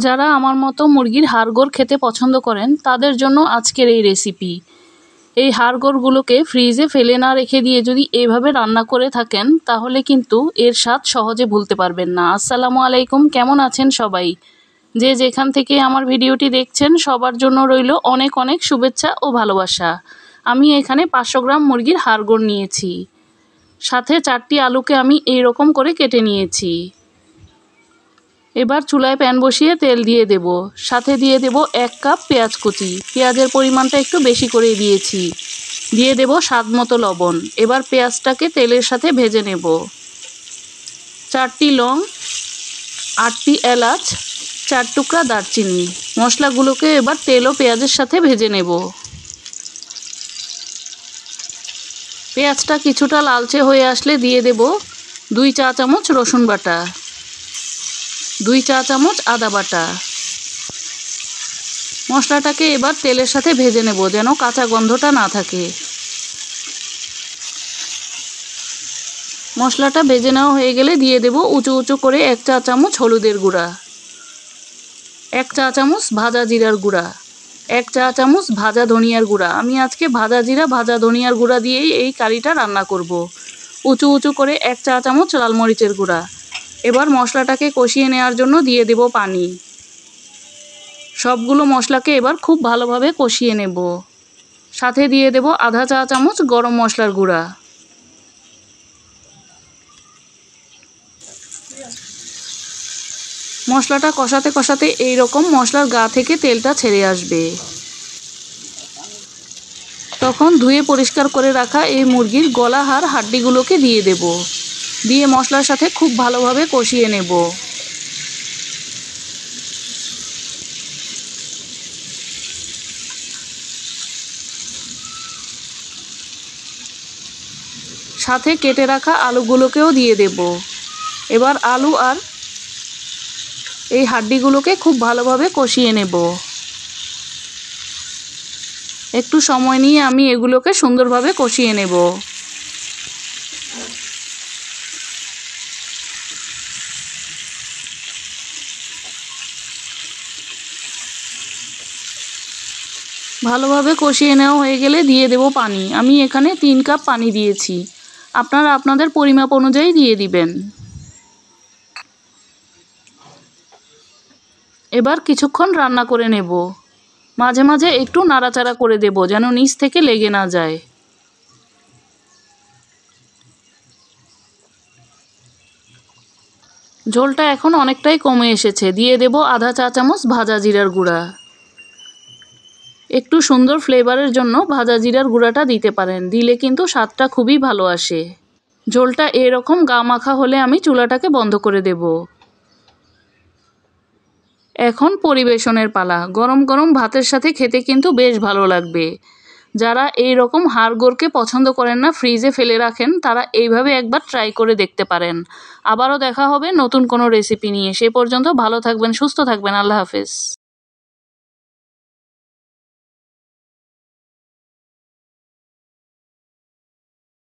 যারা আমার মতো মুরগির হাড়গোড় খেতে পছন্দ করেন তাদের জন্য আজকের এই রেসিপি। এই হাড়গোড়গুলোকে ফ্রিজে ফেলে না রেখে দিয়ে যদি এভাবে রান্না করে থাকেন তাহলে কিন্তু এর স্বাদ সহজে ভুলতে পারবেন না। আসসালামু আলাইকুম, কেমন আছেন সবাই? যে যেখান থেকে আমার ভিডিওটি দেখছেন সবার জন্য রইল অনেক অনেক শুভেচ্ছা ও ভালোবাসা। আমি এখানে 500 গ্রাম মুরগির হাড়গোড় নিয়েছি, সাথে 4টি আলুকে আমি এইরকম করে কেটে নিয়েছি। এবার চুলায় প্যান বসিয়ে তেল দিয়ে দেব, সাথে দিয়ে দেব 1 কাপ পেঁয়াজ কুচি। পেঁয়াজের পরিমাণটা একটু বেশি করে দিয়েছি। দিয়ে দেব স্বাদ মতো লবণ। এবার পেঁয়াজটাকে তেলের সাথে ভেজে নেব। 4টি লং, 8টি এলাচ, 4 টুকরা দারচিনি। মশলাগুলোকে এবার তেল ও পেঁয়াজের সাথে ভেজে নেব। পেঁয়াজটা কিছুটা লালচে হয়ে আসলে দিয়ে দেব 2 চা চামচ রসুন বাটা, 2 চা চামচ আদা বাটা। মশলাটাকে এবার তেলের সাথে ভেজে নেব যেন কাঁচা গন্ধটা না থাকে। মশলাটা ভেজে নেওয়া হয়ে গেলে দিয়ে দেব উঁচু উঁচু করে 1 চা চামচ হলুদের গুঁড়া, 1 চা চামচ ভাজা জিরার গুঁড়া, 1 চা চামচ ভাজা ধনিয়ার গুঁড়া। আমি আজকে ভাজা জিরা ভাজা ধনিয়ার গুঁড়া দিয়েই এই কারিটা রান্না করব। উঁচু উঁচু করে 1 চা চামচ লাল মরিচের গুঁড়া। এবার মশলাটাকে কষিয়ে নেওয়ার জন্য দিয়ে দেব পানি। সবগুলো মশলাকে এবার খুব ভালোভাবে কষিয়ে নেব। সাথে দিয়ে দেব আধা চা চামচ গরম মশলার গুঁড়া। মশলাটা কষাতে কষাতে এই রকম মশলার গা থেকে তেলটা ছেড়ে আসবে। তখন ধুয়ে পরিষ্কার করে রাখা এই মুরগির গলা হাড্ডিগুলোকে দিয়ে দেব। দিয়ে মশলার সাথে খুব ভালোভাবে কষিয়ে নেব। সাথে কেটে রাখা আলুগুলোকেও দিয়ে দেব। এবার আলু আর এই হাড্ডিগুলোকে খুব ভালোভাবে কষিয়ে নেব। একটু সময় নিয়ে আমি এগুলোকে সুন্দরভাবে কষিয়ে নেব। ভালোভাবে কষিয়ে নেওয়া হয়ে গেলে দিয়ে দেব পানি। আমি এখানে 3 কাপ পানি দিয়েছি, আপনারা আপনাদের পরিমাপ অনুযায়ী দিয়ে দিবেন। এবার কিছুক্ষণ রান্না করে নেব। মাঝে মাঝে একটু নাড়াচাড়া করে দেব যেন নিচ থেকে লেগে না যায়। ঝোলটা এখন অনেকটাই কমে এসেছে। দিয়ে দেব আধা চা চামচ ভাজা জিরার গুঁড়া। একটু সুন্দর ফ্লেভারের জন্য ভাজা জিরার গুঁড়াটা দিতে পারেন, দিলে কিন্তু স্বাদটা খুবই ভালো আসে। ঝোলটা এরকম গা মাখা হলে আমি চুলাটাকে বন্ধ করে দেব। এখন পরিবেশনের পালা। গরম গরম ভাতের সাথে খেতে কিন্তু বেশ ভালো লাগবে। যারা এই রকম হাড়গোড়কে পছন্দ করেন না, ফ্রিজে ফেলে রাখেন, তারা এইভাবে একবার ট্রাই করে দেখতে পারেন। আবারও দেখা হবে নতুন কোনো রেসিপি নিয়ে। সে পর্যন্ত ভালো থাকবেন, সুস্থ থাকবেন। আল্লাহ হাফেজ।